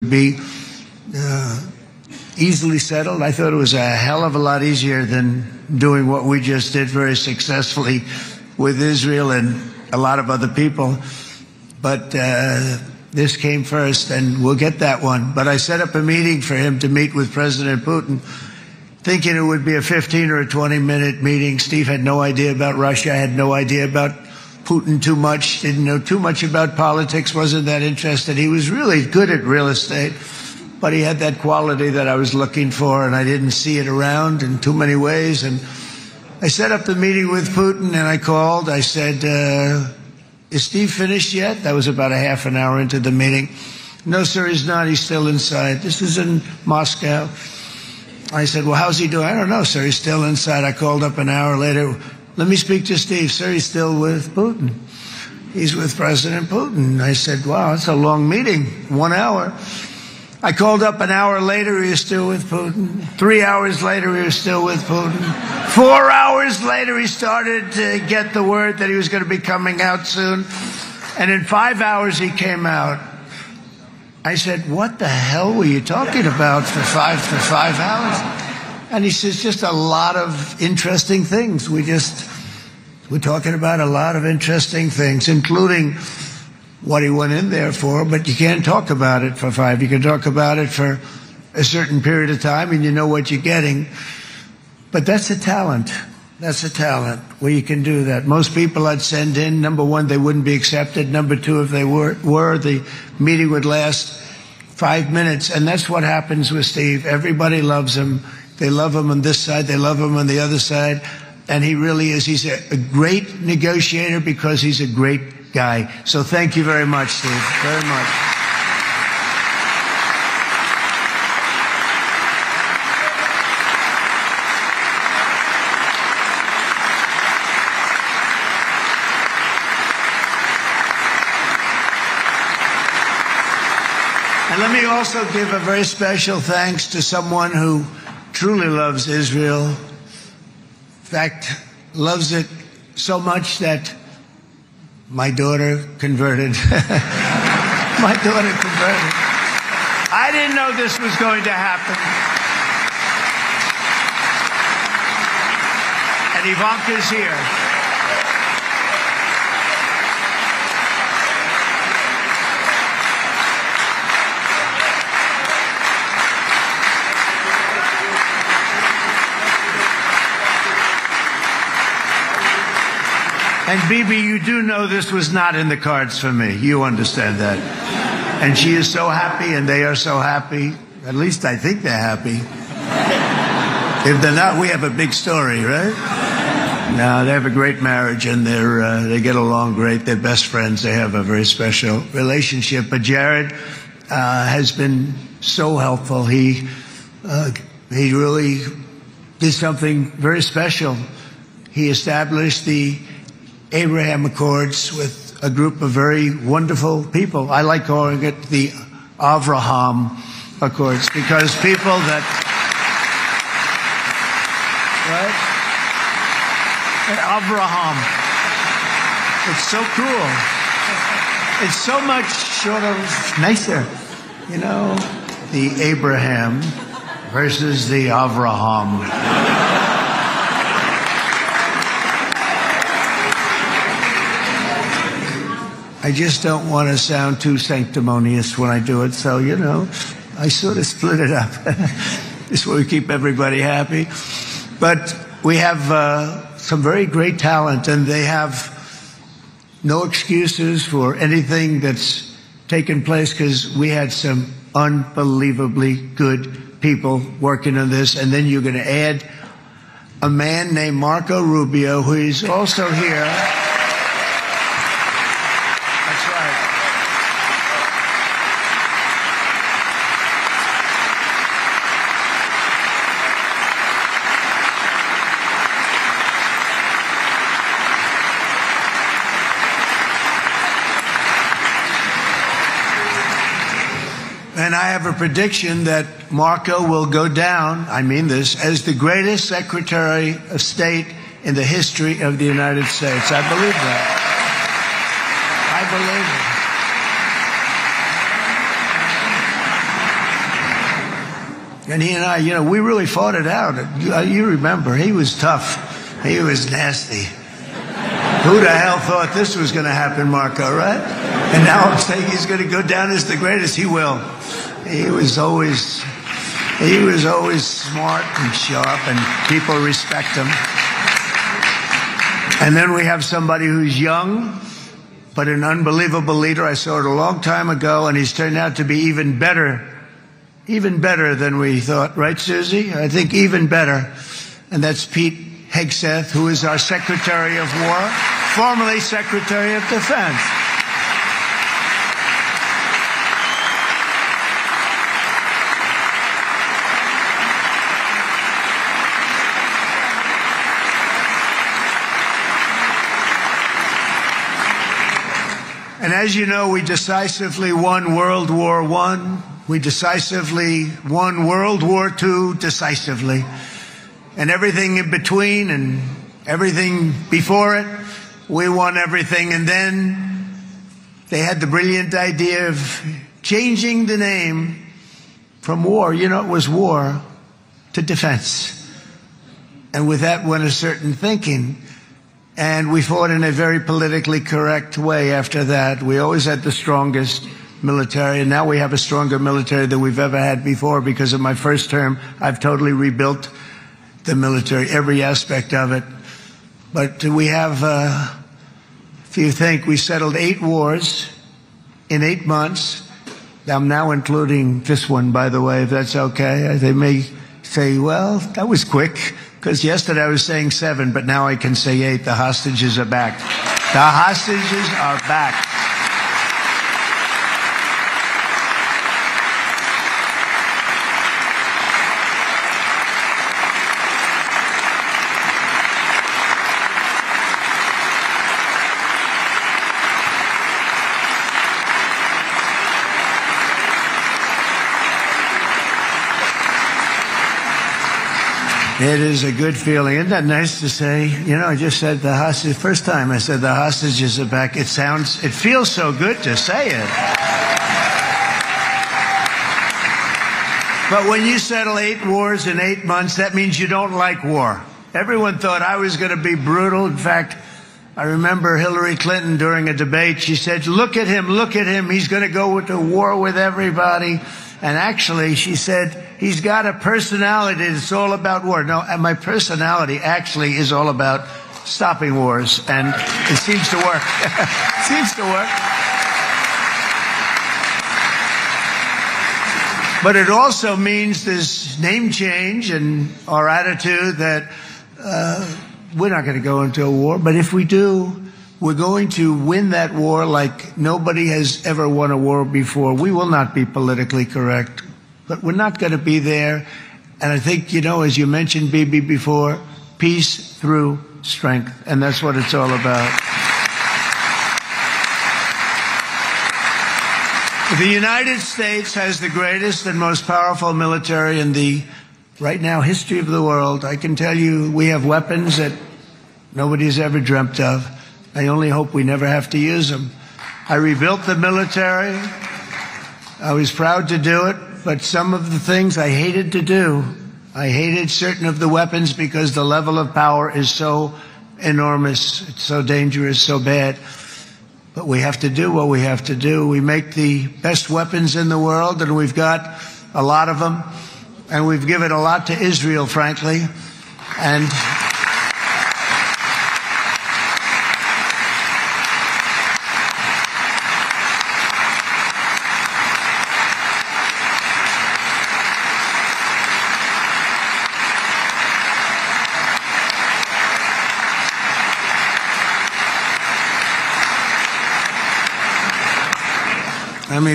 be easily settled. I thought it was a hell of a lot easier than doing what we just did very successfully with Israel and a lot of other people. But this came first, and we'll get that one. But I set up a meeting for him to meet with President Putin, thinking it would be a 15 or a 20-minute meeting. Steve had no idea about Russia, had no idea about Putin too much, didn't know too much about politics, wasn't that interested. He was really good at real estate, but he had that quality that I was looking for, and I didn't see it around in too many ways. And I set up the meeting with Putin, and I called. I said, is Steve finished yet? That was about a half an hour into the meeting. No, sir, he's not. He's still inside. This is in Moscow. I said, well, how's he doing? I don't know, sir. He's still inside. I called up an hour later. Let me speak to Steve. Sir, he's still with Putin. He's with President Putin. I said, wow, that's a long meeting, 1 hour. I called up an hour later. He was still with Putin. 3 hours later, he was still with Putin. 4 hours later, he started to get the word that he was going to be coming out soon. And in 5 hours, he came out. I said, what the hell were you talking about for five hours? And he says, just a lot of interesting things. We're talking about a lot of interesting things, including what he went in there for, but you can't talk about it for five. You can talk about it for a certain period of time, and you know what you're getting. But that's a talent. That's a talent where you can do that. Most people I'd send in, number one, they wouldn't be accepted. Number two, if they were, the meeting would last 5 minutes. And that's what happens with Steve. Everybody loves him. They love him on this side. They love him on the other side. And he really is. He's a great negotiator because he's a great guy. So thank you very much, Steve. Very much. And let me also give a very special thanks to someone who truly loves Israel. In fact, loves it so much that my daughter converted. My daughter converted. I didn't know this was going to happen. And Ivanka's here. And Bibi, you do know this was not in the cards for me. You understand that. And she is so happy, and they are so happy. At least I think they're happy. If they're not, we have a big story, right? No, they have a great marriage, and they get along great. They're best friends. They have a very special relationship. But Jared has been so helpful. He really did something very special. He established the Abraham Accords with a group of very wonderful people. I like calling it the Avraham Accords because people that, right? Avraham. It's so cool. It's so much sort of nicer, you know, the Abraham versus the Avraham. I just don't want to sound too sanctimonious when I do it, so, you know, I sort of split it up. This way we keep everybody happy. But we have some very great talent, and they have no excuses for anything that's taken place because we had some unbelievably good people working on this. And then you're going to add a man named Marco Rubio, who is also here. And I have a prediction that Marco will go down, I mean this, as the greatest Secretary of State in the history of the United States. I believe that. I believe it. And he and I, we really fought it out. You remember, he was tough. He was nasty. Who the hell thought this was going to happen, Marco, right? And now I'm saying he's going to go down as the greatest. He will. He was always smart and sharp, and people respect him. And then we have somebody who's young, but an unbelievable leader. I saw it a long time ago, and he's turned out to be even better than we thought. Right, Susie? I think even better. And that's Pete Hegseth, who is our Secretary of War, formerly Secretary of Defense. And as you know, we decisively won World War I. We decisively won World War II decisively. And everything in between and everything before it, we won everything. And then they had the brilliant idea of changing the name from war, it was war, to defense. And with that went a certain thinking. And we fought in a very politically correct way after that. We always had the strongest military, and now we have a stronger military than we've ever had before. Because of my first term, I've totally rebuilt the military, every aspect of it. But we have, if you think, we settled 8 wars in 8 months. I'm now including this one, by the way, if that's okay. They may say, well, that was quick, because yesterday I was saying 7, but now I can say 8. The hostages are back. The hostages are back. It is a good feeling. Isn't that nice to say? I just said the hostage. First time I said the hostages are back. It feels so good to say it. But when you settle 8 wars in 8 months, that means you don't like war. Everyone thought I was going to be brutal. In fact, I remember Hillary Clinton during a debate, she said, look at him. He's going to go to war with everybody. And actually, she said, he's got a personality that's all about war. No, and my personality actually is all about stopping wars. And it seems to work. It seems to work. But it also means this name change and our attitude that we're not going to go into a war. But if we do, we're going to win that war like nobody has ever won a war before. We will not be politically correct, but we're not going to be there. And I think, as you mentioned, Bibi, before, peace through strength. And that's what it's all about. The United States has the greatest and most powerful military in the, right now, history of the world. I can tell you we have weapons that nobody's ever dreamt of. I only hope we never have to use them. I rebuilt the military. I was proud to do it, but some of the things I hated to do. I hated certain of the weapons because the level of power is so enormous. It's so dangerous, so bad. But we have to do what we have to do. We make the best weapons in the world, and we've got a lot of them. And we've given a lot to Israel, frankly. And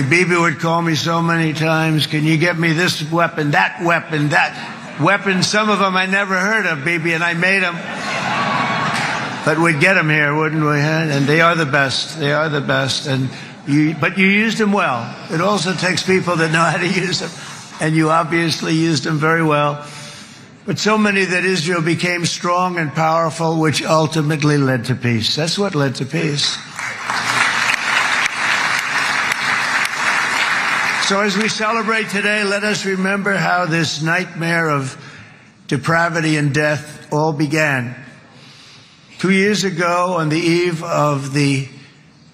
Bibi would call me so many times, can you get me this weapon, that weapon, that weapon? Some of them I never heard of, Bibi, and I made them. But we'd get them here, wouldn't we? And they are the best. They are the best. But you used them well. It also takes people that know how to use them. And you obviously used them very well. But so many that Israel became strong and powerful, which ultimately led to peace. That's what led to peace. So as we celebrate today, let us remember how this nightmare of depravity and death all began. 2 years ago, on the eve of the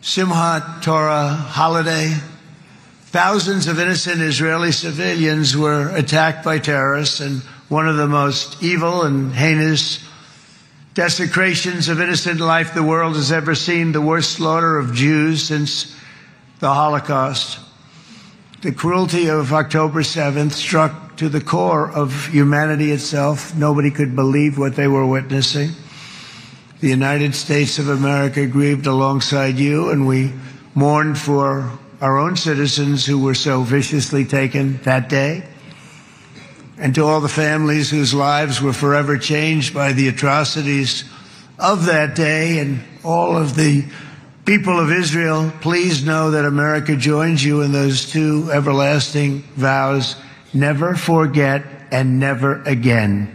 Simchat Torah holiday, thousands of innocent Israeli civilians were attacked by terrorists, and one of the most evil and heinous desecrations of innocent life the world has ever seen, the worst slaughter of Jews since the Holocaust. The cruelty of October 7th struck to the core of humanity itself. Nobody could believe what they were witnessing. The United States of America grieved alongside you, and we mourned for our own citizens who were so viciously taken that day. And to all the families whose lives were forever changed by the atrocities of that day, and all of the people of Israel, please know that America joins you in those two everlasting vows: never forget and never again.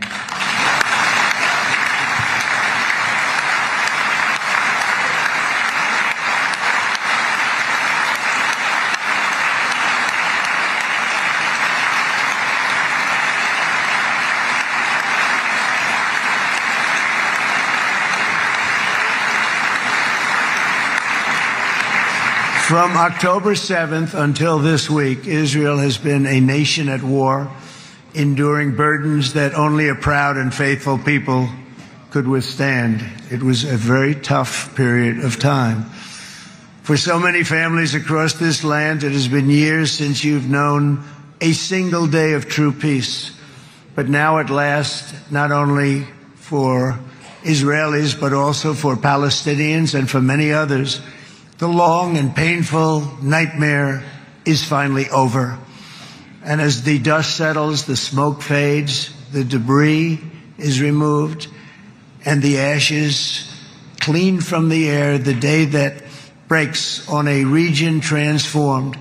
From October 7th until this week, Israel has been a nation at war, enduring burdens that only a proud and faithful people could withstand. It was a very tough period of time. For so many families across this land, it has been years since you've known a single day of true peace. But now at last, not only for Israelis, but also for Palestinians and for many others, the long and painful nightmare is finally over. And as the dust settles, the smoke fades, the debris is removed, and the ashes cleaned from the air, the day that breaks on a region transformed,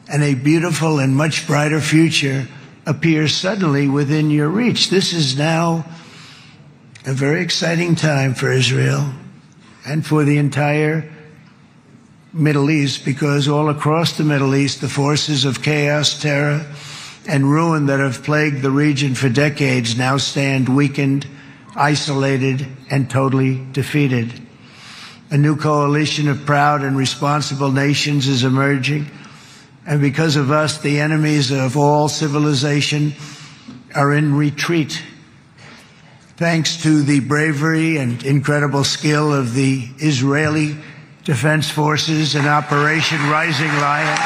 and a beautiful and much brighter future appears suddenly within your reach. This is now a very exciting time for Israel and for the entire Middle East, because all across the Middle East, the forces of chaos, terror, and ruin that have plagued the region for decades now stand weakened, isolated, and totally defeated. A new coalition of proud and responsible nations is emerging, and because of us, the enemies of all civilization are in retreat. Thanks to the bravery and incredible skill of the Israeli Defense Forces and Operation Rising Lion,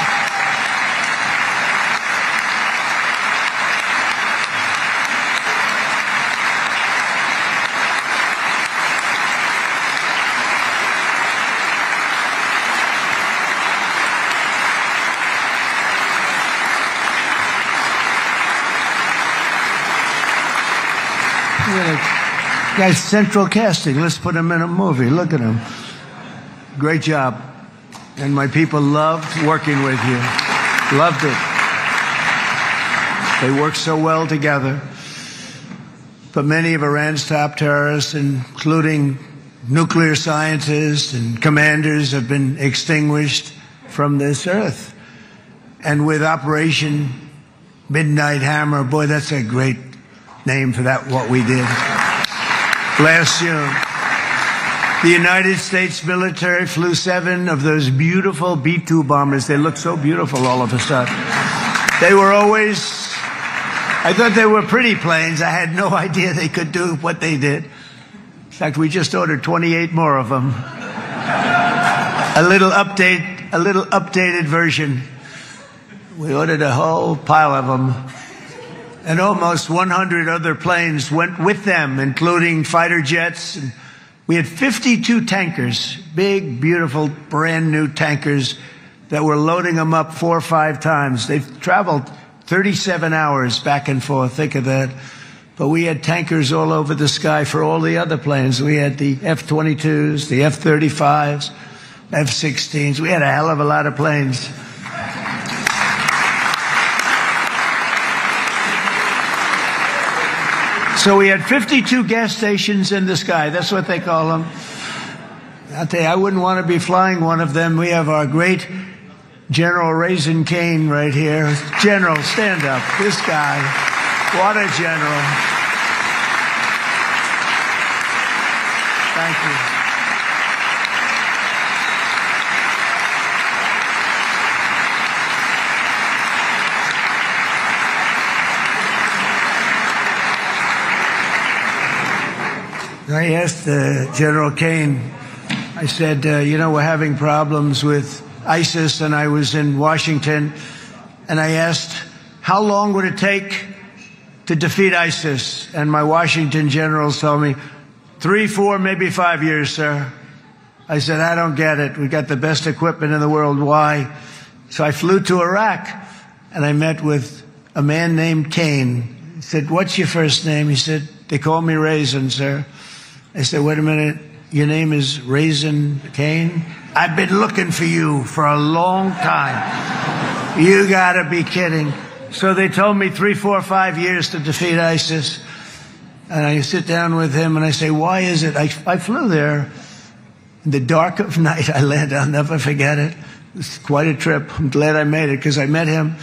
guy's central casting. Let's put him in a movie. Look at him. Great job. And my people loved working with you. Loved it. They worked so well together. But many of Iran's top terrorists, including nuclear scientists and commanders, have been extinguished from this earth. And with Operation Midnight Hammer, boy, that's a great name for that, what we did last June. The United States military flew 7 of those beautiful B-2 bombers. They looked so beautiful all of a sudden. They were always, I thought they were pretty planes. I had no idea they could do what they did. In fact, we just ordered 28 more of them. A little updated version. We ordered a whole pile of them. And almost 100 other planes went with them, including fighter jets. And we had 52 tankers, big, beautiful, brand new tankers that were loading them up 4 or 5 times. They've traveled 37 hours back and forth. Think of that. But we had tankers all over the sky for all the other planes. We had the F-22s, the F-35s, F-16s. We had a hell of a lot of planes. So we had 52 gas stations in the sky. That's what they call them. I'll tell you, I wouldn't want to be flying one of them. We have our great General Raisin Cain right here. General, stand up. This guy, what a general. Thank you. I asked General Cain, I said, you know, we're having problems with ISIS, and I was in Washington, and I asked, how long would it take to defeat ISIS? And my Washington generals told me, 3, 4, maybe 5 years, sir. I said, I don't get it. We got the best equipment in the world. Why? So I flew to Iraq, and I met with a man named Cain. He said, what's your first name? He said, they call me Raisin, sir. I said, wait a minute, your name is Raisin Cain? I've been looking for you for a long time. You gotta be kidding. So they told me 3, 4, 5 years to defeat ISIS. And I sit down with him and I say, why is it? I flew there in the dark of night. I landed, I'll never forget it. It was quite a trip. I'm glad I made it because I met him.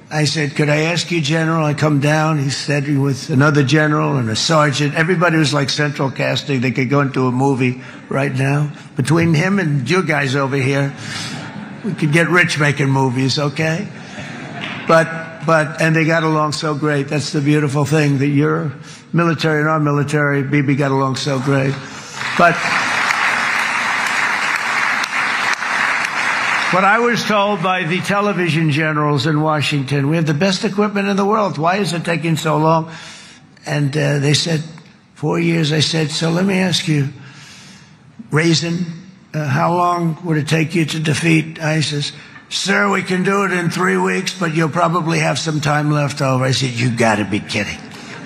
I said, could I ask you, General? I come down. He said he was another general and a sergeant. Everybody was like central casting. They could go into a movie right now. Between him and you guys over here, we could get rich making movies, okay? And they got along so great. That's the beautiful thing, that your military and our military, Bibi, got along so great. But I was told by the television generals in Washington, we have the best equipment in the world. Why is it taking so long? And they said, 4 years. I said, so let me ask you, Raisin, how long would it take you to defeat ISIS? Sir, we can do it in 3 weeks, but you'll probably have some time left over. I said, you got to be kidding.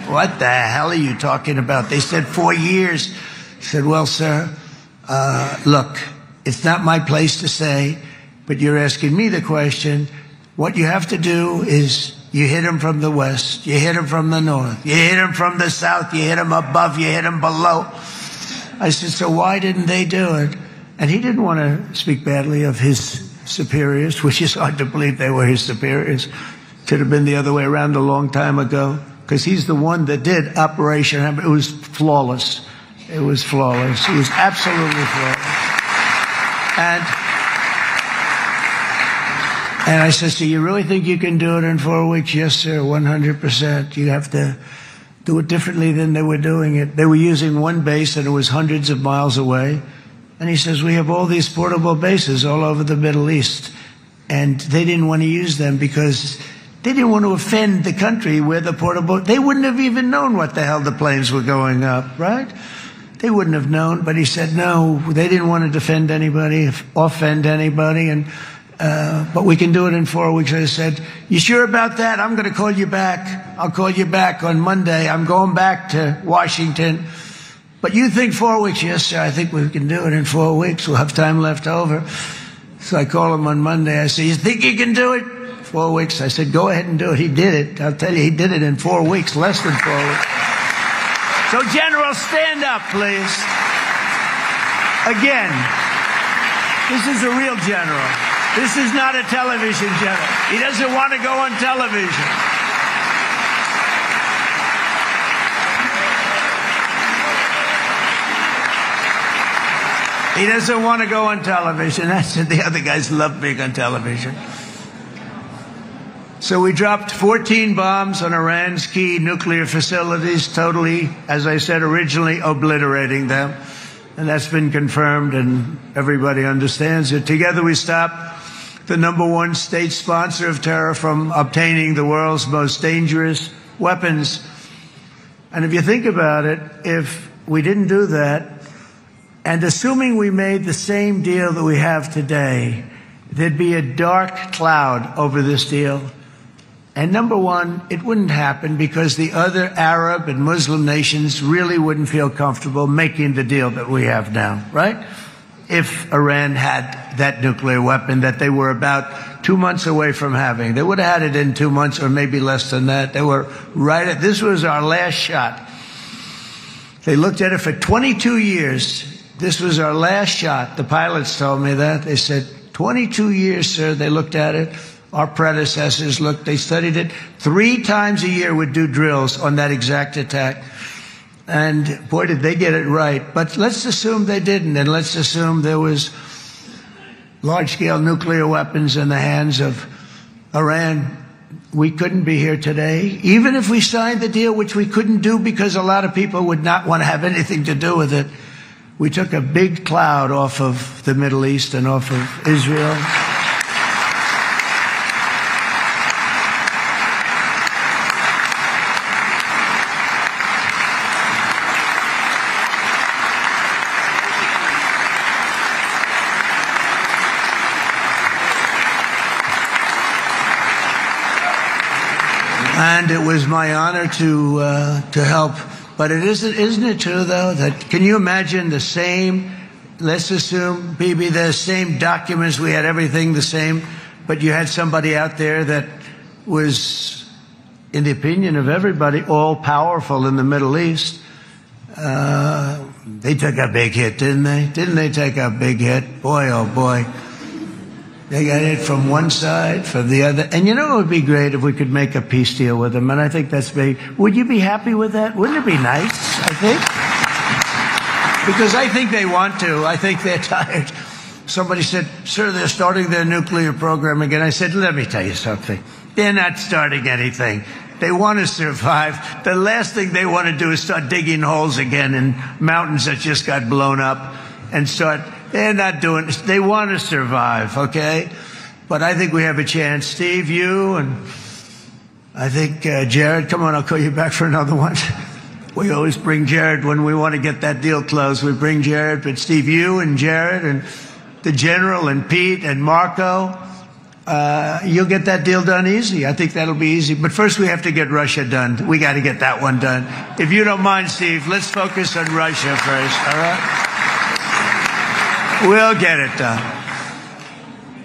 What the hell are you talking about? They said 4 years. I said, well, sir, look, it's not my place to say, but you're asking me the question. What you have to do is you hit him from the west, you hit him from the north, you hit him from the south, you hit him above, you hit him below. I said, so why didn't they do it? And he didn't want to speak badly of his superiors, which is hard to believe they were his superiors. Should have been the other way around a long time ago, because he's the one that did Operation. It was flawless. It was flawless. It was absolutely flawless. And I said, so you really think you can do it in 4 weeks? Yes, sir, 100%. You have to do it differently than they were doing it. They were using one base and it was hundreds of miles away. And he says, we have all these portable bases all over the Middle East. And they didn't want to use them because they didn't want to offend the country where the portable, they wouldn't have even known what the hell the planes were going up, right? They wouldn't have known. But he said, no, they didn't want to defend anybody, offend anybody. But we can do it in 4 weeks. I said, you sure about that? I'm going to call you back. I'll call you back on Monday. I'm going back to Washington. But you think 4 weeks? Yes, sir, I think we can do it in 4 weeks. We'll have time left over. So I call him on Monday. I said, you think you can do it? 4 weeks. I said, go ahead and do it. He did it. I'll tell you, he did it in 4 weeks, less than 4 weeks. So, General, stand up, please. Again, this is a real general. This is not a television general. He doesn't want to go on television. He doesn't want to go on television. That's it. The other guys love being on television. So we dropped 14 bombs on Iran's key nuclear facilities, totally, as I said originally, obliterating them. And that's been confirmed, and everybody understands it. Together we stopped the #1 state sponsor of terror from obtaining the world's most dangerous weapons. And if you think about it, if we didn't do that, and assuming we made the same deal that we have today, there'd be a dark cloud over this deal. And #1, it wouldn't happen because the other Arab and Muslim nations really wouldn't feel comfortable making the deal that we have now, right? If Iran had that nuclear weapon that they were about 2 months away from having. They would have had it in 2 months or maybe less than that. They were right at, this was our last shot. They looked at it for 22 years. This was our last shot. The pilots told me that. They said, 22 years, sir, they looked at it. Our predecessors looked, they studied it. 3 times a year would do drills on that exact attack. And boy, did they get it right. But let's assume they didn't, and let's assume there was large-scale nuclear weapons in the hands of Iran. We couldn't be here today. Even if we signed the deal, which we couldn't do because a lot of people would not want to have anything to do with it, we took a big cloud off of the Middle East and off of Israel. And it was my honor to help. But isn't it true, though, that can you imagine the same, let's assume, Bibi, the same documents, we had everything the same, but you had somebody out there that was, in the opinion of everybody, all-powerful in the Middle East. They took a big hit, didn't they? Didn't they take a big hit? Boy, oh boy. They got hit from one side, from the other. And you know, it would be great if we could make a peace deal with them. And I think that's big. Would you be happy with that? Wouldn't it be nice, I think? Because I think they want to. I think they're tired. Somebody said, sir, they're starting their nuclear program again. I said, let me tell you something. They're not starting anything. They want to survive. The last thing they want to do is start digging holes again in mountains that just got blown up and start. They're not doing this. They want to survive, okay? But I think we have a chance. Steve, you, and I think Jared, come on, I'll call you back for another one. We always bring Jared when we want to get that deal closed. We bring Jared, but Steve, you and Jared and the General and Pete and Marco, you'll get that deal done easy. I think that'll be easy. But first we have to get Russia done. We got to get that one done. If you don't mind, Steve, let's focus on Russia first, all right? We'll get it done.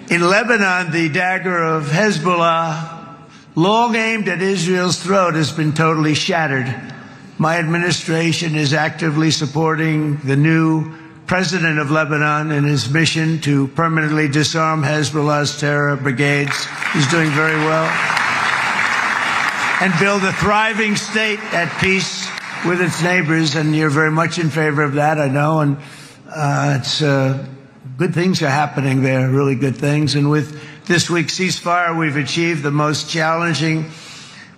In Lebanon, the dagger of Hezbollah, long aimed at Israel's throat, has been totally shattered. My administration is actively supporting the new president of Lebanon in his mission to permanently disarm Hezbollah's terror brigades. He's doing very well. And build a thriving state at peace with its neighbors. And you're very much in favor of that, I know. And it's good things are happening there, really good things. And with this week's ceasefire, we've achieved the most challenging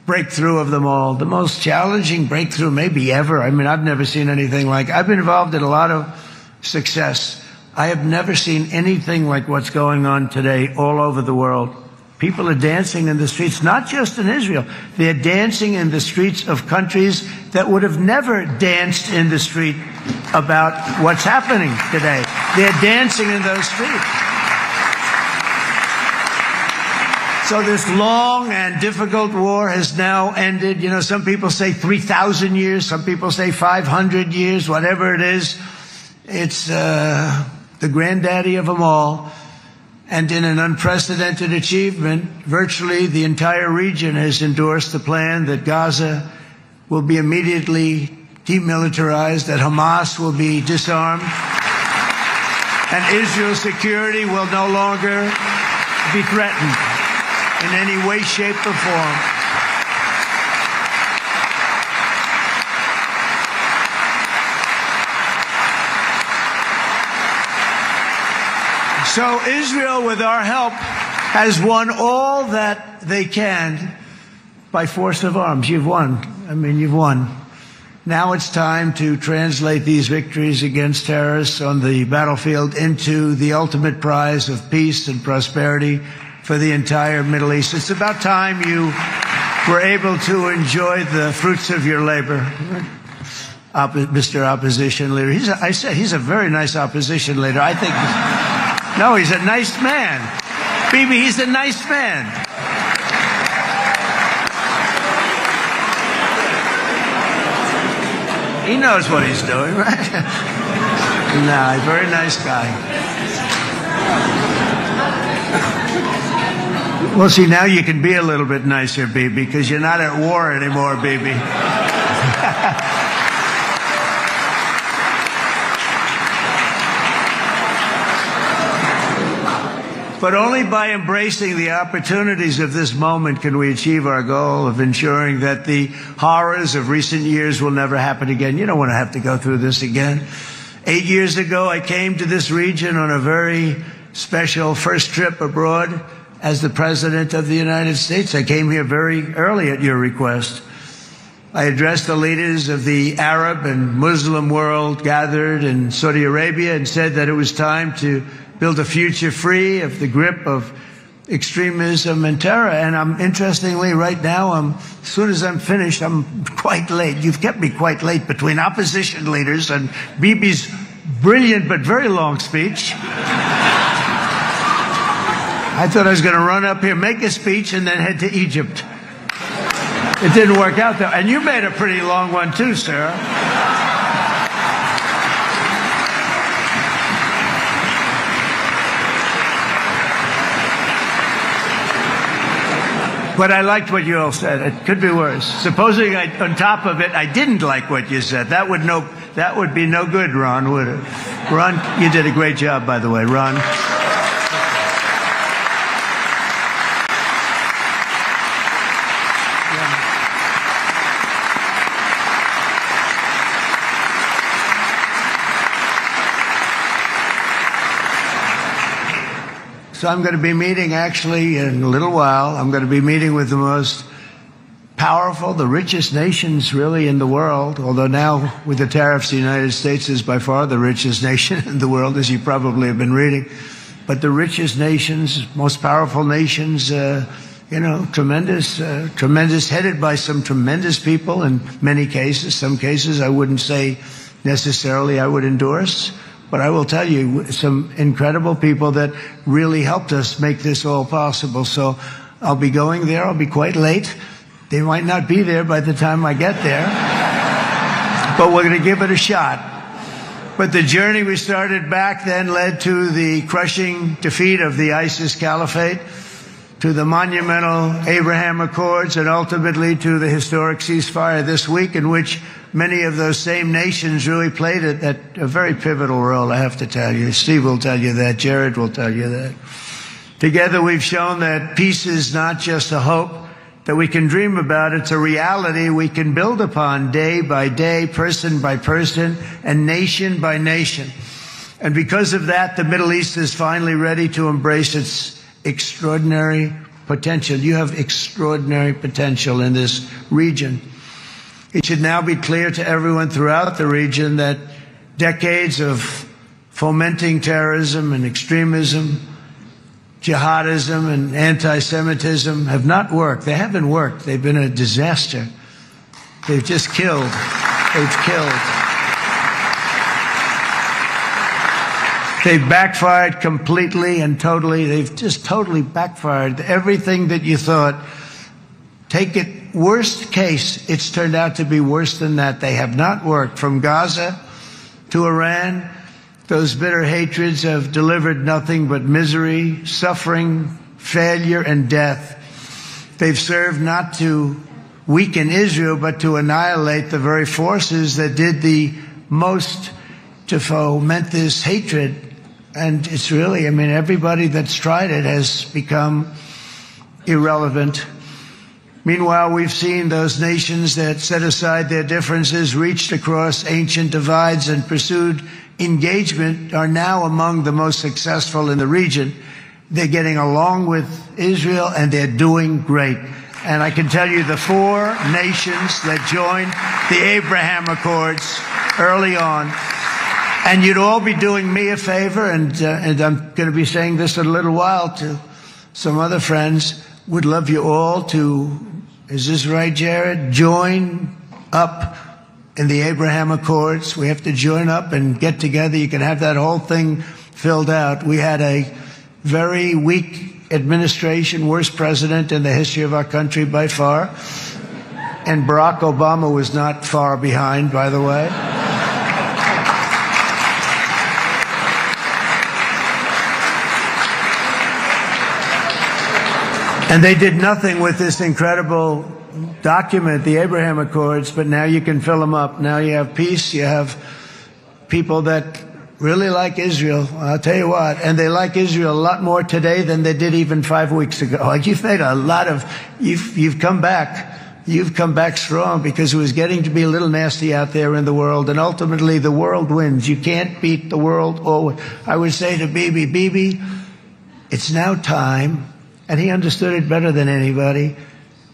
breakthrough of them all. The most challenging breakthrough maybe ever. I mean, I've never seen anything like. I've been involved in a lot of success. I have never seen anything like what's going on today all over the world. People are dancing in the streets, not just in Israel. They're dancing in the streets of countries that would have never danced in the street about what's happening today. They're dancing in those streets. So this long and difficult war has now ended. You know, some people say 3,000 years, some people say 500 years, whatever it is. It's the granddaddy of them all. And in an unprecedented achievement, virtually the entire region has endorsed the plan that Gaza will be immediately demilitarized, that Hamas will be disarmed, and Israel's security will no longer be threatened in any way, shape, or form. So Israel, with our help, has won all that they can by force of arms. You've won. I mean, you've won. Now it's time to translate these victories against terrorists on the battlefield into the ultimate prize of peace and prosperity for the entire Middle East. It's about time you were able to enjoy the fruits of your labor. Mr. Opposition Leader. I said he's a very nice opposition leader. I think... No, he's a nice man. Bibi, he's a nice man. He knows what he's doing, right? No, he's a very nice guy. Well, see, now you can be a little bit nicer, Bibi, because you're not at war anymore, Bibi. But only by embracing the opportunities of this moment can we achieve our goal of ensuring that the horrors of recent years will never happen again. You don't want to have to go through this again. 8 years ago, I came to this region on a very special first trip abroad as the President of the United States. I came here very early at your request. I addressed the leaders of the Arab and Muslim world gathered in Saudi Arabia and said that it was time to build a future free of the grip of extremism and terror. And interestingly, right now, as soon as I'm finished, I'm quite late. You've kept me quite late between opposition leaders and Bibi's brilliant but very long speech. I thought I was going to run up here, make a speech, and then head to Egypt. It didn't work out, though. And you made a pretty long one, too, sir. But I liked what you all said. It could be worse. Supposing on top of it, I didn't like what you said. That would be no good, Ron, would it? Ron, you did a great job, by the way, Ron. So I'm going to be meeting, actually, in a little while, I'm going to be meeting with the most powerful, the richest nations, really, in the world. Although now, with the tariffs, the United States is by far the richest nation in the world, as you probably have been reading. But the richest nations, most powerful nations, tremendous, headed by some tremendous people in many cases. Some cases I wouldn't say necessarily I would endorse. But I will tell you, some incredible people that really helped us make this all possible. So I'll be going there. I'll be quite late. They might not be there by the time I get there. But we're going to give it a shot. But the journey we started back then led to the crushing defeat of the ISIS caliphate, to the monumental Abraham Accords, and ultimately to the historic ceasefire this week, in which many of those same nations really played a very pivotal role, I have to tell you. Steve will tell you that. Jared will tell you that. Together we've shown that peace is not just a hope that we can dream about. It's a reality we can build upon day by day, person by person, and nation by nation. And because of that, the Middle East is finally ready to embrace its extraordinary potential. You have extraordinary potential in this region. It should now be clear to everyone throughout the region that decades of fomenting terrorism and extremism, jihadism and anti-Semitism have not worked. They haven't worked. They've been a disaster. They've just killed. They've killed. They've backfired completely and totally. They've just totally backfired. Everything that you thought, take it worst case, it's turned out to be worse than that. They have not worked. From Gaza to Iran, those bitter hatreds have delivered nothing but misery, suffering, failure, and death. They've served not to weaken Israel, but to annihilate the very forces that did the most to foment this hatred. And it's really, everybody that's tried it has become irrelevant. Meanwhile, we've seen those nations that set aside their differences, reached across ancient divides, and pursued engagement are now among the most successful in the region. They're getting along with Israel, and they're doing great. And I can tell you the 4 nations that joined the Abraham Accords early on, and you'd all be doing me a favor, and I'm going to be saying this in a little while to some other friends, would love you all to, is this right, Jared? Join up in the Abraham Accords. We have to join up and get together. You can have that whole thing filled out. We had a very weak administration, worst president in the history of our country by far. And Barack Obama was not far behind, by the way. And they did nothing with this incredible document, the Abraham Accords, but now you can fill them up. Now you have peace, you have people that really like Israel. I'll tell you what, and they like Israel a lot more today than they did even 5 weeks ago. You've made a lot of, you've come back. You've come back strong, because it was getting to be a little nasty out there in the world, and ultimately the world wins. You can't beat the world. Oh, I would say to Bibi, it's now time, and he understood it better than anybody,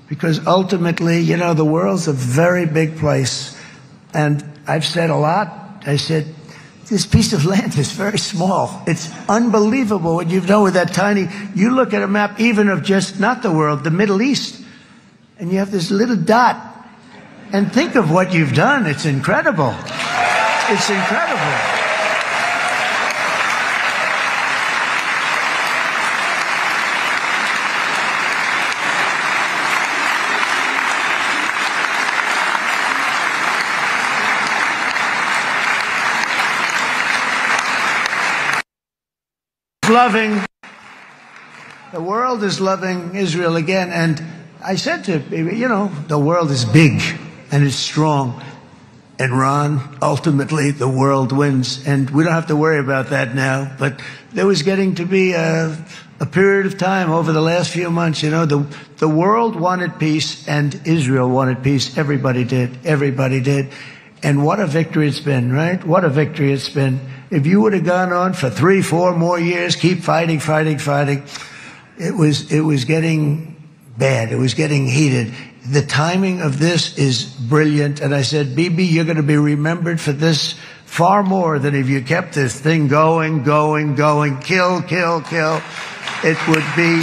because ultimately, you know, the world's a very big place. And I've said a lot. I said, this piece of land is very small. It's unbelievable what you've done with that tiny, you look at a map even of just, not the world, the Middle East, and you have this little dot, and think of what you've done. It's incredible. It's incredible. The world is loving Israel again, and I said to people, you know, the world is big and it's strong. And Ron, ultimately, the world wins. And we don't have to worry about that now. But there was getting to be a period of time over the last few months, you know, the world wanted peace and Israel wanted peace. Everybody did. Everybody did. And what a victory it's been, right? What a victory it's been. If you would have gone on for 3, 4 more years, keep fighting, it was getting bad. It was getting heated. The timing of this is brilliant. And I said, Bibi, you're going to be remembered for this far more than if you kept this thing going, kill. It would be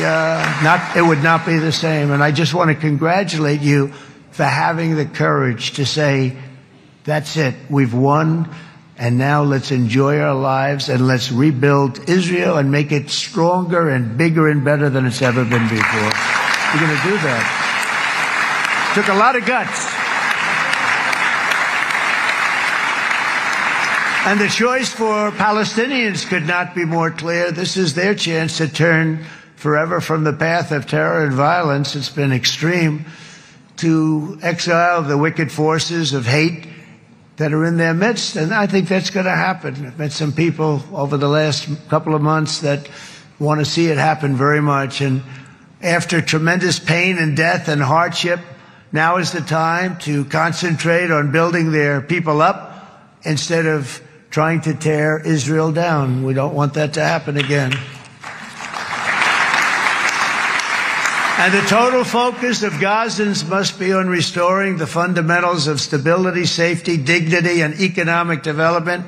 it would not be the same. And I just want to congratulate you for having the courage to say, that's it, we've won, and now let's enjoy our lives and let's rebuild Israel and make it stronger and bigger and better than it's ever been before. You're going to do that. Took a lot of guts. And the choice for Palestinians could not be more clear. This is their chance to turn forever from the path of terror and violence. It's been extreme, to exile the wicked forces of hate that are in their midst. And I think that's going to happen. I've met some people over the last couple of months that want to see it happen very much. And after tremendous pain and death and hardship, now is the time to concentrate on building their people up instead of trying to tear Israel down. We don't want that to happen again. And the total focus of Gazans must be on restoring the fundamentals of stability, safety, dignity, and economic development,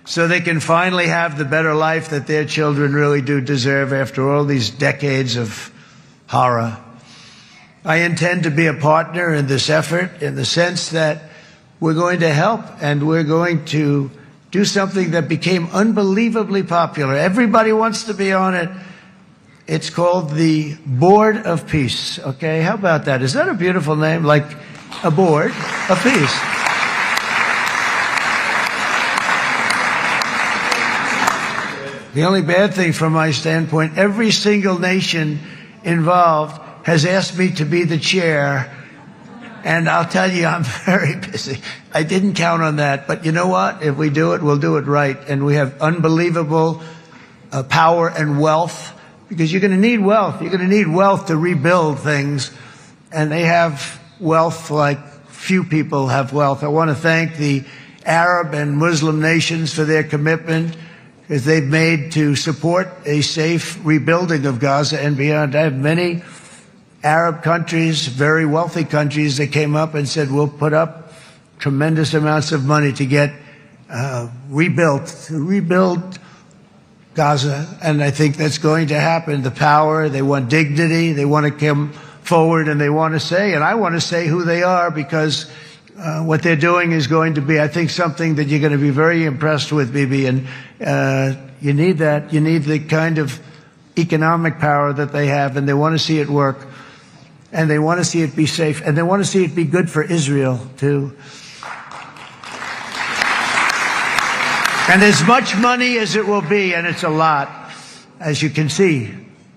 so they can finally have the better life that their children really do deserve after all these decades of horror. I intend to be a partner in this effort, in the sense that we're going to help and we're going to do something that became unbelievably popular. Everybody wants to be on it. It's called the Board of Peace. Okay, how about that? Is that a beautiful name? Like a board of peace. The only bad thing from my standpoint, every single nation involved has asked me to be the chair, and I'll tell you, I'm very busy. I didn't count on that, but you know what? If we do it, we'll do it right. And we have unbelievable power and wealth, because you're going to need wealth. You're going to need wealth to rebuild things, and they have wealth like few people have wealth. I want to thank the Arab and Muslim nations for their commitment, as they've made to support a safe rebuilding of Gaza and beyond. I have many Arab countries, very wealthy countries, that came up and said, we'll put up tremendous amounts of money to get rebuild Gaza. And I think that's going to happen. The power, they want dignity, they want to come forward, and they want to say, and I want to say who they are, because what they're doing is going to be, I think, something that you're going to be very impressed with, Bibi. And you need that. You need the kind of economic power that they have, and they want to see it work. And they want to see it be safe, and they want to see it be good for Israel, too. And as much money as it will be, and it's a lot, as you can see,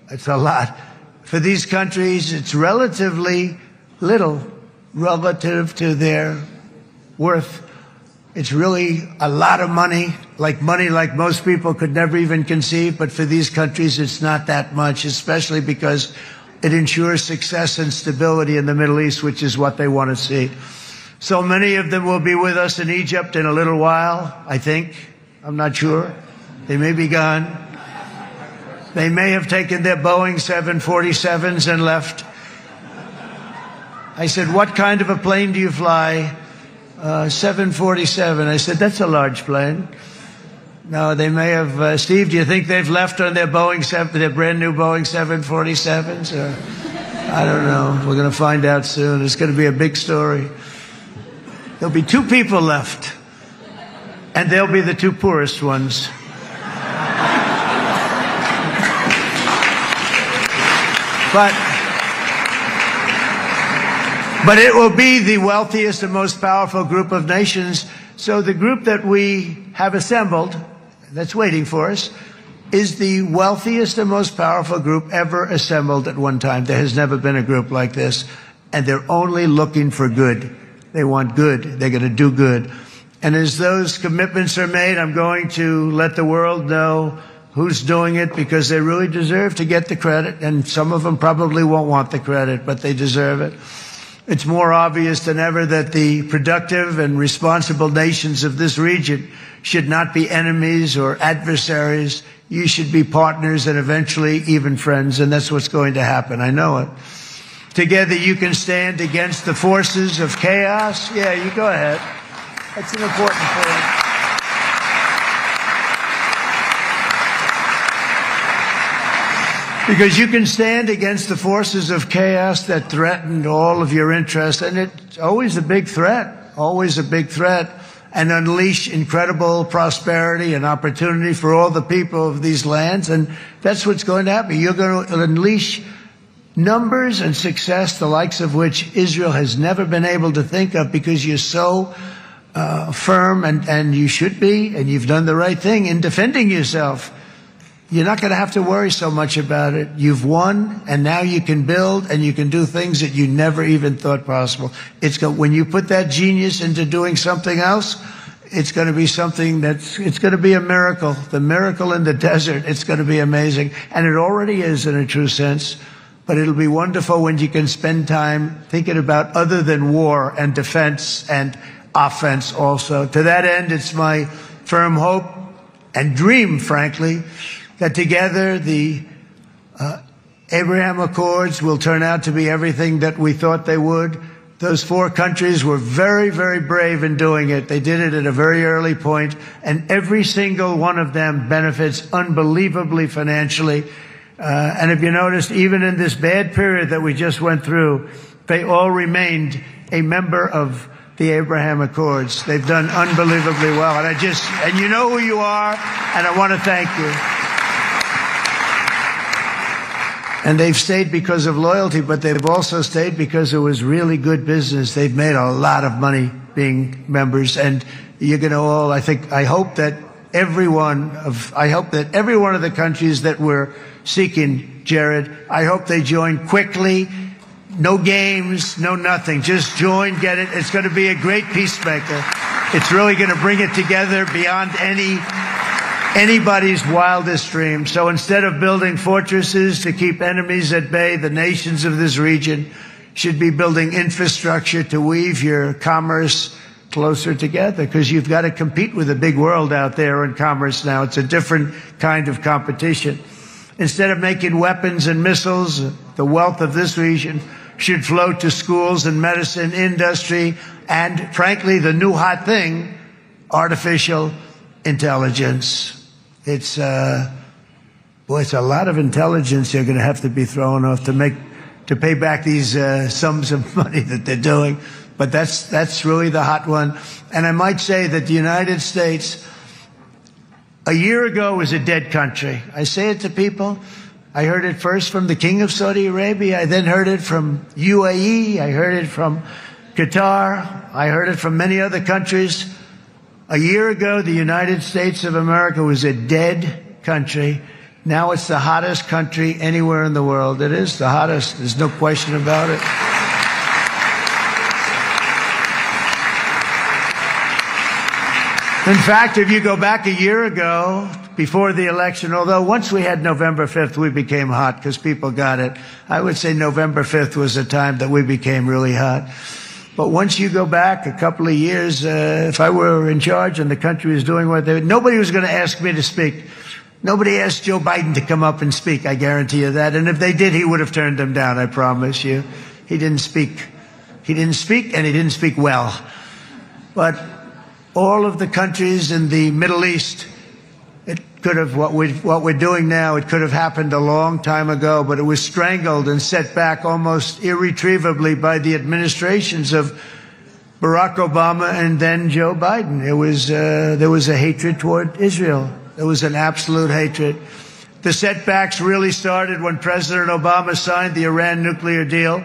it's a lot. For these countries, it's relatively little relative to their worth. It's really a lot of money like most people could never even conceive, but for these countries it's not that much, especially because it ensures success and stability in the Middle East, which is what they want to see. So many of them will be with us in Egypt in a little while, I think. I'm not sure. They may be gone. They may have taken their Boeing 747s and left. I said, what kind of a plane do you fly? 747. I said, that's a large plane. No, they may have. Steve, do you think they've left on their their brand new Boeing 747s? I don't know. We're going to find out soon. It's going to be a big story. There'll be 2 people left, and they'll be the 2 poorest ones. But it will be the wealthiest and most powerful group of nations. So the group that we have assembled, that's waiting for us, is the wealthiest and most powerful group ever assembled at one time. There has never been a group like this. And they're only looking for good. They want good. They're going to do good. And as those commitments are made, I'm going to let the world know who's doing it, because they really deserve to get the credit. And some of them probably won't want the credit, but they deserve it. It's more obvious than ever that the productive and responsible nations of this region should not be enemies or adversaries. You should be partners and eventually even friends, and that's what's going to happen. I know it. Together you can stand against the forces of chaos. Yeah, you go ahead. That's an important point. Because you can stand against the forces of chaos that threaten all of your interests, and it's always a big threat, and unleash incredible prosperity and opportunity for all the people of these lands, and that's what's going to happen. You're going to unleash numbers and success, the likes of which Israel has never been able to think of, because you're so firm, and you should be, and you've done the right thing in defending yourself. You're not going to have to worry so much about it. You've won, and now you can build, and you can do things that you never even thought possible. When you put that genius into doing something else, it's going to be something it's going to be a miracle. The miracle in the desert, it's going to be amazing. And it already is in a true sense. But it'll be wonderful when you can spend time thinking about other than war and defense and offense also. To that end, it's my firm hope and dream, frankly, that together the Abraham Accords will turn out to be everything that we thought they would. Those 4 countries were very, very brave in doing it. They did it at a very early point, and every single one of them benefits unbelievably financially. And if you noticed, even in this bad period that we just went through, they all remained a member of the Abraham Accords. They've done unbelievably well. And you know who you are, and I want to thank you. And they've stayed because of loyalty, but they've also stayed because it was really good business. They've made a lot of money being members, and you're going to all, I hope that every one of the countries that we're seeking, Jared, I hope they join quickly. No games, no nothing. Just join, get it. It's going to be a great peacemaker. It's really going to bring it together beyond anybody's wildest dream. So instead of building fortresses to keep enemies at bay, the nations of this region should be building infrastructure to weave your commerce closer together, because you've got to compete with the big world out there in commerce now. It's a different kind of competition. Instead of making weapons and missiles, the wealth of this region should flow to schools and medicine, industry, and frankly, the new hot thing, artificial intelligence. It's a lot of intelligence you're going to have to be throwing off to pay back these sums of money that they're doing. But that's really the hot one. And I might say that the United States, a year ago, was a dead country. I say it to people. I heard it first from the King of Saudi Arabia. I then heard it from UAE. I heard it from Qatar. I heard it from many other countries. A year ago, the United States of America was a dead country. Now it's the hottest country anywhere in the world. It is the hottest. There's no question about it. In fact, if you go back a year ago, before the election, although once we had November 5th, we became hot because people got it. I would say November 5th was the time that we became really hot. But once you go back a couple of years, if I were in charge and the country was doing what they were, nobody was going to ask me to speak. Nobody asked Joe Biden to come up and speak, I guarantee you that. And if they did, he would have turned them down, I promise you. He didn't speak. He didn't speak, and he didn't speak well. But all of the countries in the Middle East, it could have, what we're doing now, it could have happened a long time ago, but it was strangled and set back almost irretrievably by the administrations of Barack Obama and then Joe Biden. There was a hatred toward Israel. There was an absolute hatred. The setbacks really started when President Obama signed the Iran nuclear deal.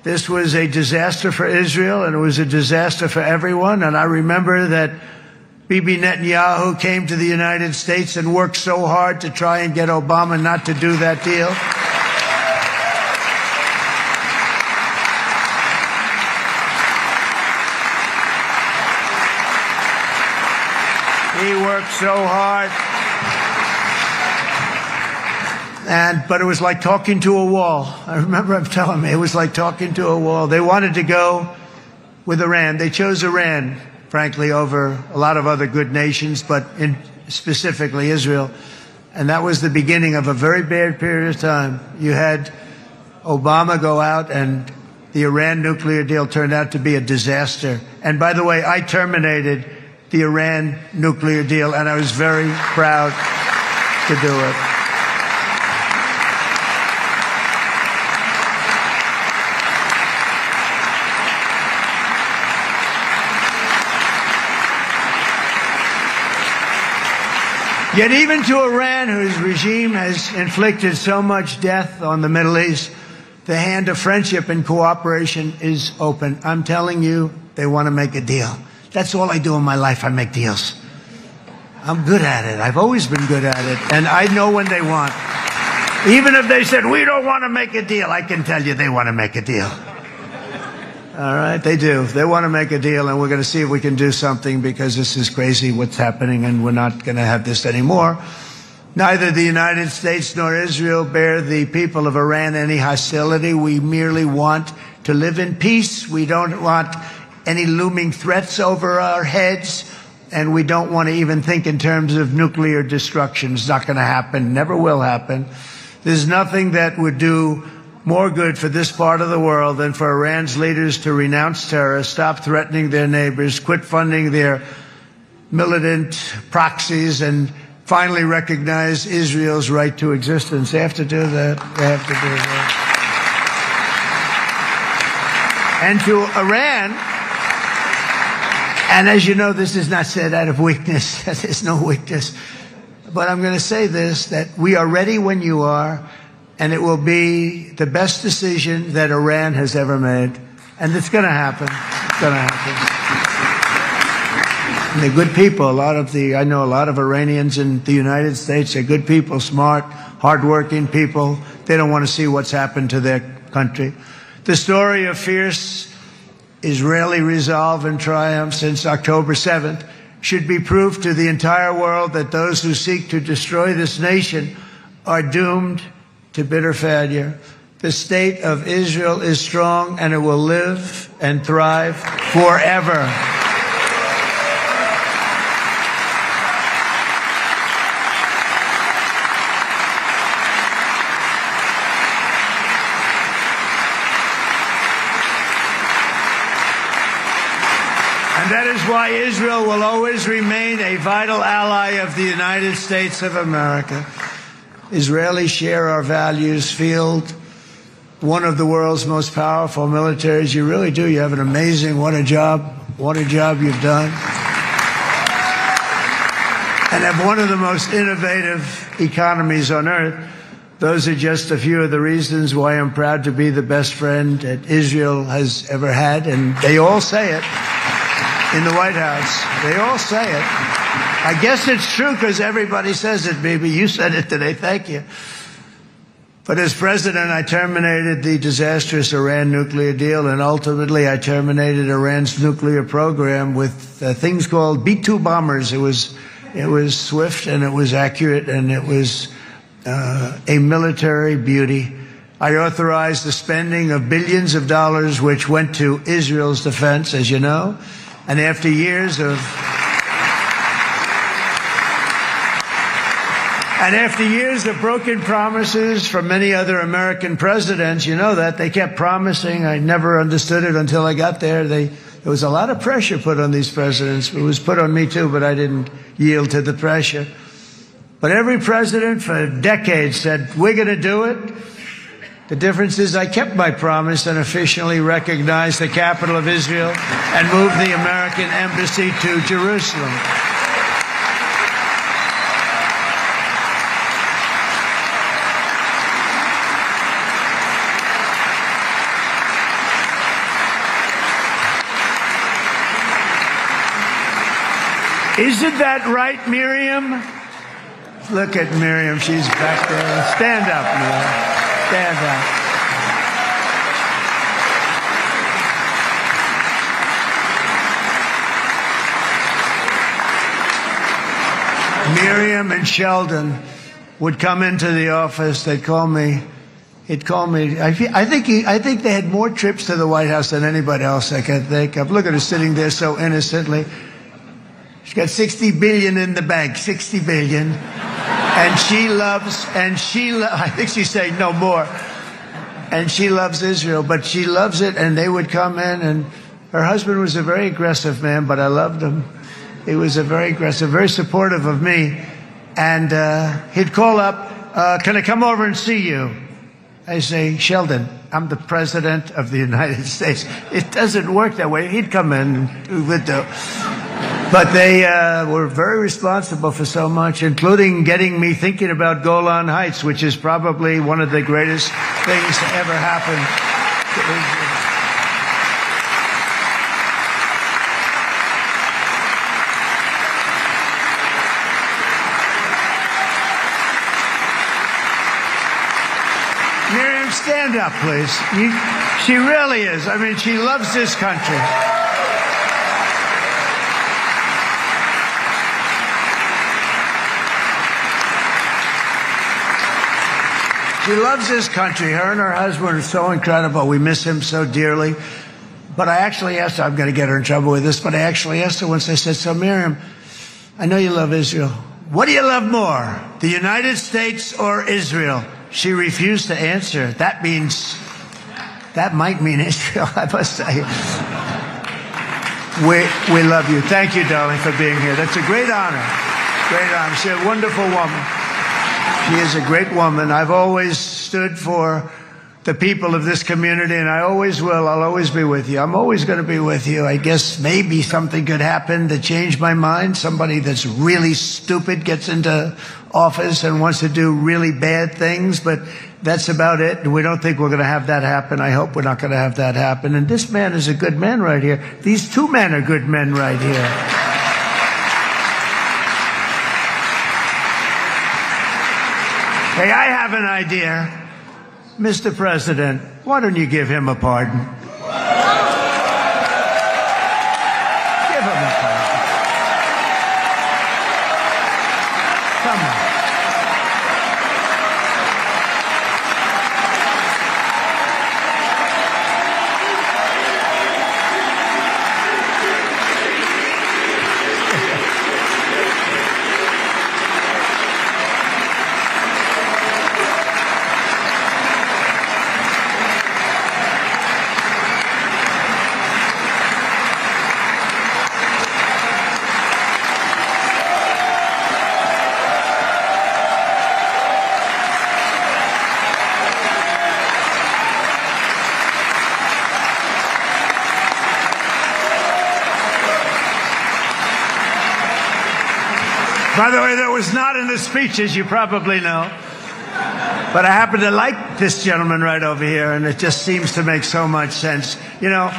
This was a disaster for Israel, and it was a disaster for everyone. And I remember that Bibi Netanyahu came to the United States and worked so hard to try and get Obama not to do that deal. He worked so hard. But it was like talking to a wall. I remember him telling me it was like talking to a wall. They wanted to go with Iran. They chose Iran, frankly, over a lot of other good nations, but specifically Israel. And that was the beginning of a very bad period of time. You had Obama go out, and the Iran nuclear deal turned out to be a disaster. And by the way, I terminated the Iran nuclear deal, and I was very proud to do it. Yet even to Iran, whose regime has inflicted so much death on the Middle East, the hand of friendship and cooperation is open. I'm telling you, they want to make a deal. That's all I do in my life. I make deals. I'm good at it. I've always been good at it. And I know when they want. Even if they said, we don't want to make a deal, I can tell you they want to make a deal. All right, they do. They want to make a deal, and we're going to see if we can do something, because this is crazy what's happening, and we're not going to have this anymore. Neither the United States nor Israel bear the people of Iran any hostility. We merely want to live in peace. We don't want any looming threats over our heads, and we don't want to even think in terms of nuclear destruction. It's not going to happen, never will happen. There's nothing that would do more good for this part of the world than for Iran's leaders to renounce terror, stop threatening their neighbors, quit funding their militant proxies, and finally recognize Israel's right to existence. They have to do that. They have to do that. And to Iran, and as you know, this is not said out of weakness. There's no weakness. But I'm going to say this, that we are ready when you are, and it will be the best decision that Iran has ever made. And it's going to happen. It's going to happen. And they're good people. I know a lot of Iranians in the United States. They're good people, smart, hardworking people. They don't want to see what's happened to their country. The story of fierce Israeli resolve and triumph since October 7th should be proof to the entire world that those who seek to destroy this nation are doomed to bitter failure. The state of Israel is strong, and it will live and thrive forever. And that is why Israel will always remain a vital ally of the United States of America. Israelis share our values, field one of the world's most powerful militaries. You really do. You have an amazing, what a job you've done. And have one of the most innovative economies on earth. Those are just a few of the reasons why I'm proud to be the best friend that Israel has ever had. And they all say it in the White House. They all say it. I guess it's true because everybody says it, baby. You said it today. Thank you. But as president, I terminated the disastrous Iran nuclear deal, and ultimately I terminated Iran's nuclear program with things called B-2 bombers. It was swift, and it was accurate, and it was a military beauty. I authorized the spending of billions of dollars, which went to Israel's defense, as you know. And after years of broken promises from many other American presidents, you know that, they kept promising. I never understood it until I got there. There was a lot of pressure put on these presidents. It was put on me too, but I didn't yield to the pressure. But every president for decades said, we're going to do it. The difference is I kept my promise and officially recognized the capital of Israel and moved the American embassy to Jerusalem. Isn't that right, Miriam? Look at Miriam. She's back there. Stand up, Miriam. Stand up. Miriam and Sheldon would come into the office. They'd call me. He'd call me. I think they had more trips to the White House than anybody else I can think of. Look at her sitting there so innocently. She's got $60 billion in the bank, $60 billion. I think she's saying no more. And she loves Israel, but she loves it, and they would come in, and her husband was a very aggressive man, but I loved him. He was a very aggressive, very supportive of me. And he'd call up, can I come over and see you? I say, Sheldon, I'm the president of the United States. It doesn't work that way. He'd come in, we would do. But they were very responsible for so much, including getting me thinking about Golan Heights, which is probably one of the greatest things to ever happen to Israel. Miriam, stand up, please. She really is. I mean, she loves this country. She loves this country. Her and her husband are so incredible. We miss him so dearly. But I actually asked her, I'm going to get her in trouble with this, but I actually asked her once, I said, so Miriam, I know you love Israel. What do you love more, the United States or Israel? She refused to answer. That might mean Israel, I must say. We love you. Thank you, darling, for being here. That's a great honor. Great honor. She's a wonderful woman. She is a great woman. I've always stood for the people of this community, and I always will. I'll always be with you. I'm always going to be with you. I guess maybe something could happen to change my mind. Somebody that's really stupid gets into office and wants to do really bad things, but that's about it. And we don't think we're going to have that happen. I hope we're not going to have that happen. And this man is a good man right here. These two men are good men right here. Hey, I have an idea. Mr. President, why don't you give him a pardon? Give him a pardon. Come on. By the way, that was not in the speech, as you probably know. But I happen to like this gentleman right over here, and it just seems to make so much sense. You know,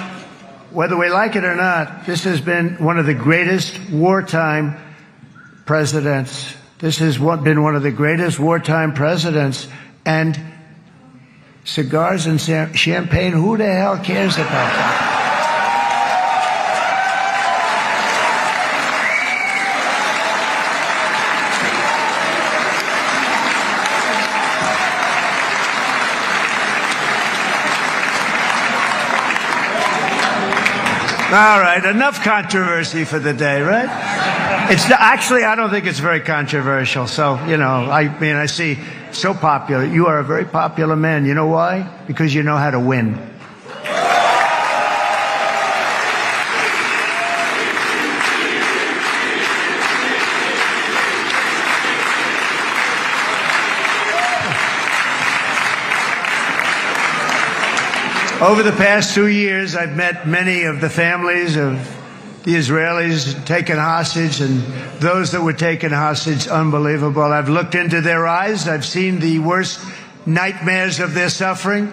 whether we like it or not, this has been one of the greatest wartime presidents. This has been one of the greatest wartime presidents. And Cigars and champagne, who the hell cares about that? All right, enough controversy for the day, right? Actually, I don't think it's very controversial. So, you know, I mean, I see so popular. You are a very popular man. You know why? Because you know how to win. Over the past 2 years, I've met many of the families of the Israelis taken hostage and those that were taken hostage. Unbelievable. I've looked into their eyes. I've seen the worst nightmares of their suffering,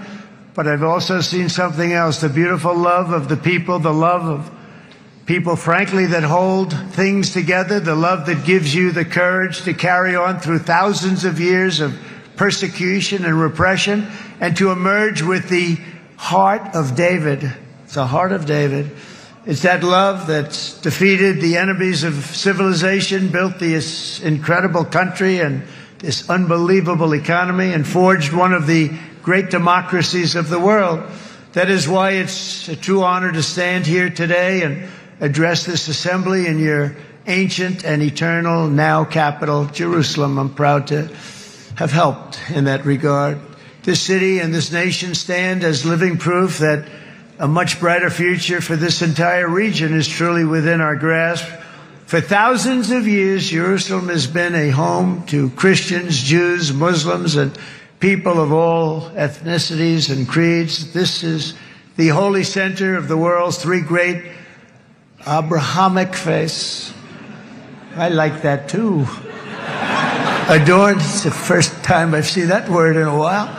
but I've also seen something else, the beautiful love of the people, the love of people, frankly, that hold things together, the love that gives you the courage to carry on through thousands of years of persecution and repression and to emerge with the heart of David. It's the heart of David. It's that love that's defeated the enemies of civilization, built this incredible country and this unbelievable economy, and forged one of the great democracies of the world. That is why it's a true honor to stand here today and address this assembly in your ancient and eternal now capital, Jerusalem. I'm proud to have helped in that regard. This city and this nation stand as living proof that a much brighter future for this entire region is truly within our grasp. For thousands of years, Jerusalem has been a home to Christians, Jews, Muslims, and people of all ethnicities and creeds. This is the holy center of the world's three great Abrahamic faiths. I like that too. Adorned, it's the first time I've seen that word in a while.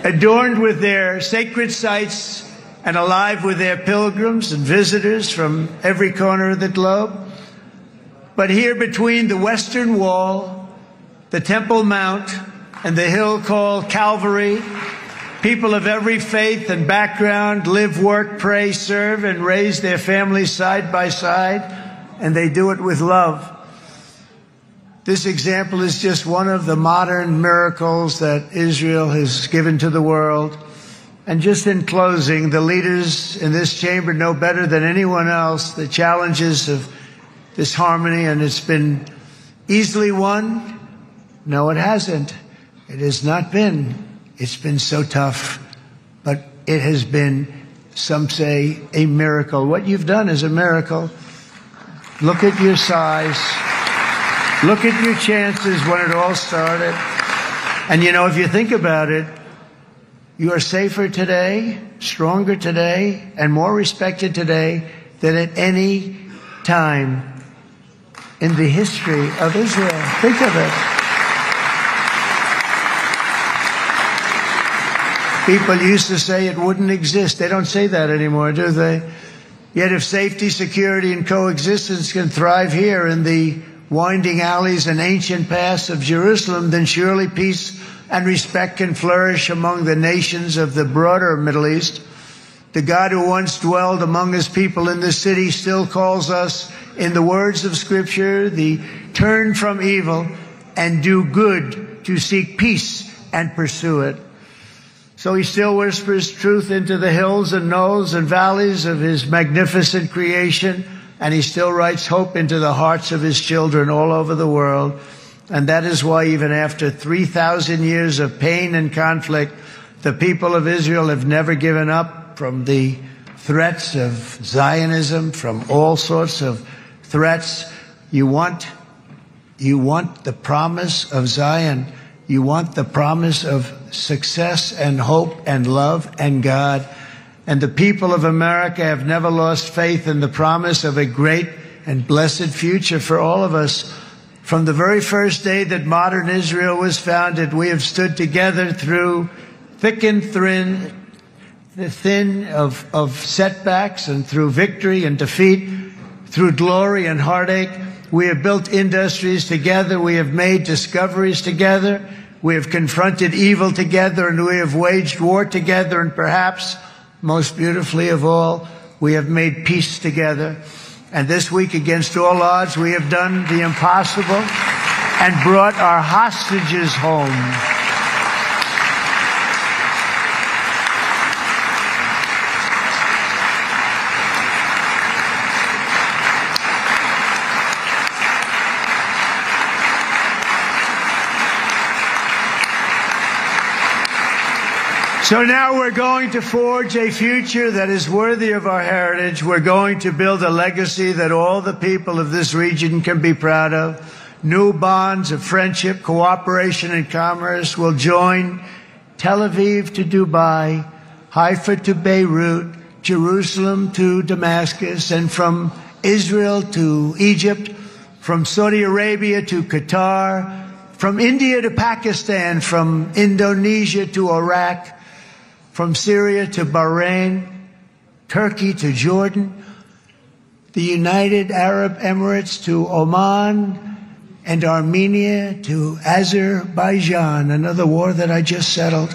Adorned with their sacred sites and alive with their pilgrims and visitors from every corner of the globe. But here between the Western Wall, the Temple Mount, and the hill called Calvary, people of every faith and background live, work, pray, serve, and raise their families side by side, and they do it with love. This example is just one of the modern miracles that Israel has given to the world. And just in closing, the leaders in this chamber know better than anyone else the challenges of this harmony, and it's been easily won. No, it hasn't. It has not been. It's been so tough, but it has been, some say, a miracle. What you've done is a miracle. Look at your size. Look at your chances when it all started. And you know, if you think about it, you are safer today, stronger today, and more respected today than at any time in the history of Israel. Think of it. People used to say it wouldn't exist. They don't say that anymore, do they? Yet if safety, security, and coexistence can thrive here in the winding alleys and ancient paths of Jerusalem, then surely peace and respect can flourish among the nations of the broader Middle East. The God who once dwelled among his people in this city still calls us, in the words of Scripture, the turn from evil and do good, to seek peace and pursue it. So he still whispers truth into the hills and knolls and valleys of his magnificent creation, and he still writes hope into the hearts of his children all over the world. And that is why even after 3,000 years of pain and conflict, the people of Israel have never given up from the threats of Zionism, from all sorts of threats. You want the promise of Zion. You want the promise of success and hope and love and God. And the people of America have never lost faith in the promise of a great and blessed future for all of us. From the very first day that modern Israel was founded, we have stood together through thick and thin of setbacks, and through victory and defeat, through glory and heartache. We have built industries together. We have made discoveries together. We have confronted evil together, and we have waged war together, and perhaps most beautifully of all, we have made peace together. And this week, against all odds, we have done the impossible and brought our hostages home. So now we're going to forge a future that is worthy of our heritage. We're going to build a legacy that all the people of this region can be proud of. New bonds of friendship, cooperation, and commerce will join Tel Aviv to Dubai, Haifa to Beirut, Jerusalem to Damascus, and from Israel to Egypt, from Saudi Arabia to Qatar, from India to Pakistan, from Indonesia to Iraq, from Syria to Bahrain, Turkey to Jordan, the United Arab Emirates to Oman, and Armenia to Azerbaijan, another war that I just settled.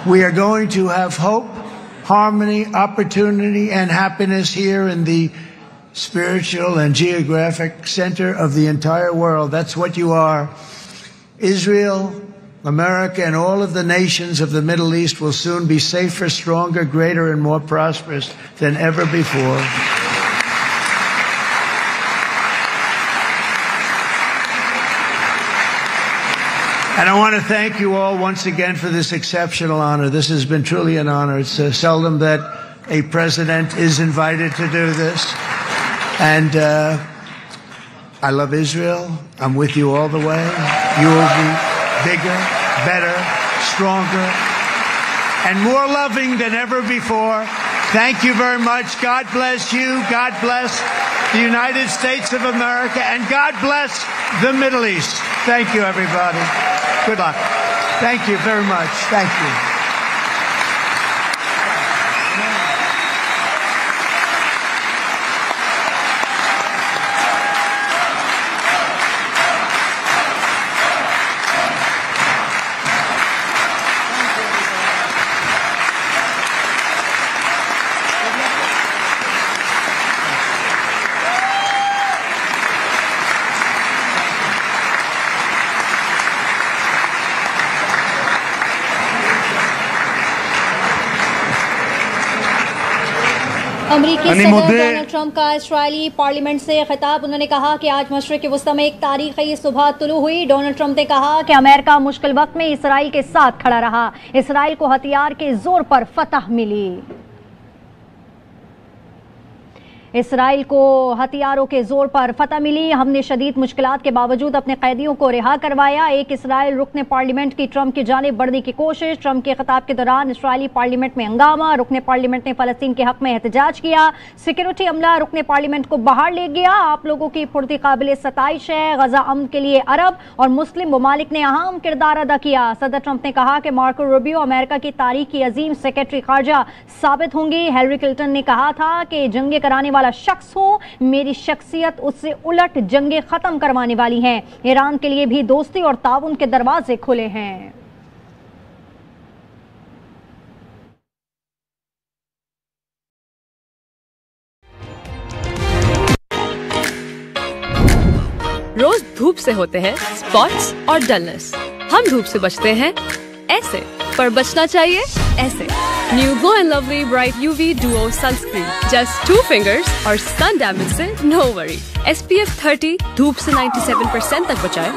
We are going to have hope, harmony, opportunity, and happiness here in the spiritual and geographic center of the entire world. That's what you are. Israel, America, and all of the nations of the Middle East will soon be safer, stronger, greater, and more prosperous than ever before. And I want to thank you all once again for this exceptional honor. This has been truly an honor. It's seldom that a president is invited to do this. And I love Israel. I'm with you all the way. You will be bigger, better, stronger, and more loving than ever before. Thank you very much. God bless you. God bless the United States of America. And God bless the Middle East. Thank you, everybody. Good luck. Thank you very much. Thank you. अमरीकी सदर Donald Trump का इस्राएली parliament से खिताब। उन्होंने कहा कि आज मशरिक़ वस्ता में एक तारीख़ी सुबह तुलू हुई। डोनाल्ड ट्रंप ने कहा कि अमेरिका मुश्किल वक्त में इसराइल के साथ खड़ा रहा। इसराइल को हथियार के जोर पर फतह मिली। इसराइल को हथियारों के जोर पर फतह मिली। हमने शदीद मुश्किलात के बावजूद अपने कैदियों को रिहा करवाया। एक इसराइल रुकने पार्लियामेंट की ट्रंप की जानिब बढ़ने की कोशिश। ट्रंप के खिताब के दौरान इसराइली पार्लियामेंट में हंगामा। रुकने पार्लियामेंट ने फलस्तीन के हक में एहतजाज किया। सिक्योरिटी अमला रुकने पार्लियामेंट को बाहर ले गया। आप लोगों की फुर्ती काबिल सताइश है। गजा अमन के लिए अरब और मुस्लिम ममालिक ने अहम किरदार अदा किया। सदर ट्रंप ने कहा कि मार्को रूबियो अमेरिका की तारीख की अजीम सेक्रेटरी खारजा साबित होंगी। हिलरी क्लिंटन ने कहा था कि जंगे कराने वाला शख्स हो, मेरी शख्सियत उससे उलट जंगे खत्म करवाने वाली है। ईरान के लिए भी दोस्ती और ताउन के दरवाजे खुले हैं। रोज धूप से होते हैं स्पॉट्स और डलनेस। हम धूप से बचते हैं ऐसे, पर बचना चाहिए ऐसे। New glow and lovely bright UV duo sunscreen, just 2 fingers और सन डैमेज से नो वरी। SPF 30 धूप से 97% तक बचाए।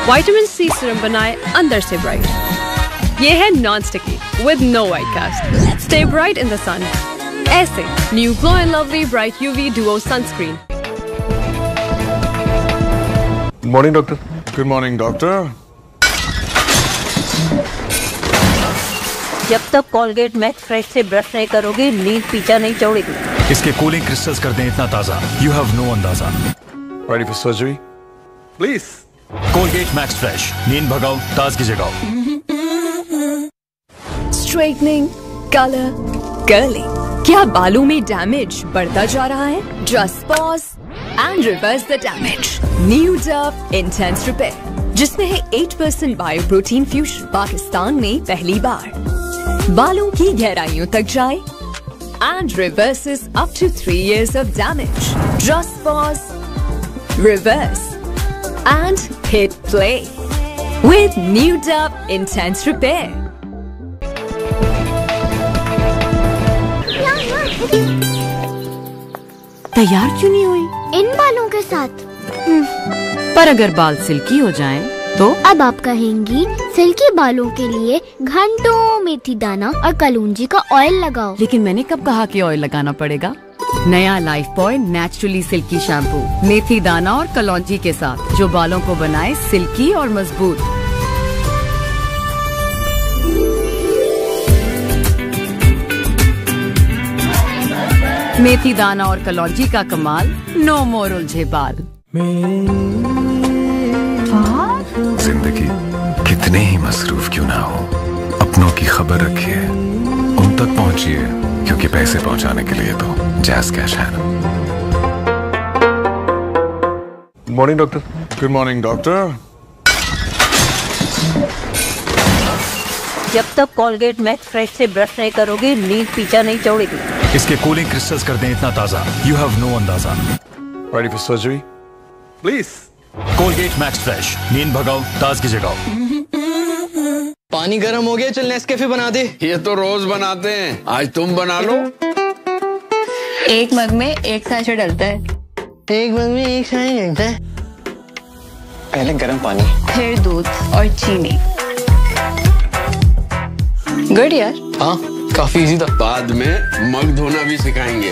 विटामिन C सीरम बनाए अंदर से ब्राइट। ये है non sticky with no white cast. Stay bright in the sun ऐसे। New glow and lovely bright UV duo sunscreen. Good morning, doctor. Good morning, doctor. जब तक कोलगेट मैक्स फ्रेश से brush नहीं करोगे, नींद पीछा नहीं छोड़ेगी। इसके कूलिंग क्रिस्टल्स कर दें इतना ताजा, you have no अंदाजा। Ready for surgery? Please. Colgate max fresh, नींद भगाओ, ताजगी जगाओ। Straightening, colour, curling. क्या बालों में डैमेज बढ़ता जा रहा है? Just pause and reverse the damage. New Dove Intense Repair. जिसमें है 8% बायो प्रोटीन फ्यूजन, पाकिस्तान में पहली बार। बालों की गहराइयों तक जाए and reverses up to 3 years of damage. Just pause, reverse, and hit play with new Dove Intense Repair. तैयार क्यों नहीं हुई? इन बालों के साथ। पर अगर बाल सिल्की हो जाएं, तो अब आप कहेंगी सिल्की बालों के लिए घंटों मेथी दाना और कलौंजी का ऑयल लगाओ। लेकिन मैंने कब कहा कि ऑयल लगाना पड़ेगा? नया Lifebuoy naturally silky shampoo मेथी दाना और कलौंजी के साथ, जो बालों को बनाए सिल्की और मजबूत। मेथी दाना और कलौंजी का कमाल, नो मोर उलझे बाल। जिंदगी कितने ही मसरूफ क्यों ना हो, अपनों की खबर रखिए, उन तक पहुंचिए, क्योंकि पैसे पहुंचाने के लिए तो जैज़ कैश है ना। Morning doctor. Good morning, doctor. जब तक कोलगेट मैक्स फ्रेश से ब्रश नहीं करोगे, नींद पीछा नहीं छोड़ेगी। इसके कूलिंग क्रिस्टल्स कर दें इतना ताजा, यू हैव नो अंदाजा। Ready for surgery? Please. Colgate max fresh, नींद भगाओ, ताजगी जगाओ। पानी गर्म हो गया, चल नेस्कैफे बना दे। ये तो रोज बनाते हैं, आज तुम बना लो। एक मग में एक सैशे डलता है। एक मग में एक सैशे डलता है। पहले गर्म पानी, फिर दूध और चीनी। गुड यार। हाँ, काफी इजी था। बाद में मग धोना भी सिखाएंगे।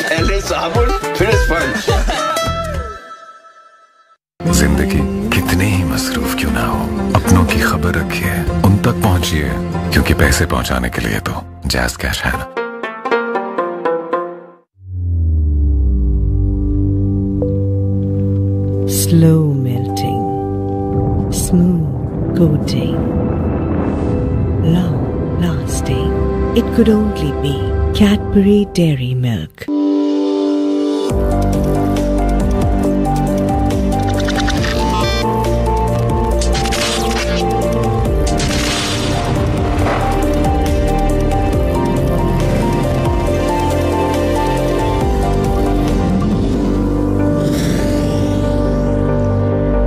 पहले साबुन, फिर स्पंज। जिंदगी कितने ही मसरूफ क्यों ना हो, अपनों की खबर रखिए, उन तक पहुंचिए, क्योंकि पैसे पहुंचाने के लिए तो जैज़ कैश है ना। Slow melting, smooth coating, long lasting. It could only be Cadbury Dairy Milk.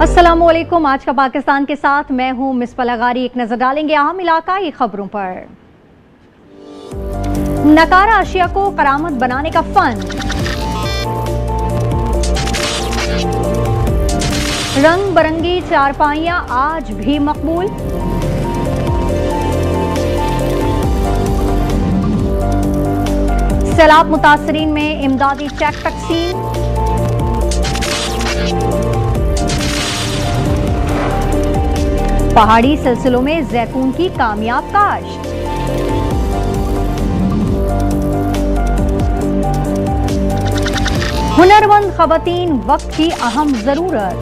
अस्सलामुअलैकुम। आज का पाकिस्तान के साथ मैं हूं मिसपा लगारी। एक नजर डालेंगे अहम इलाकाई खबरों पर। नकारा अशिया को करामत बनाने का फन, रंग बरंगी चारपाइयां आज भी मकबूल, सैलाब मुतासरीन में इमदादी चेक तकसीम, पहाड़ी सिलसिलों में जैतून की कामयाब काश्त, हुनरमंद खवातीन वक्त की अहम जरूरत,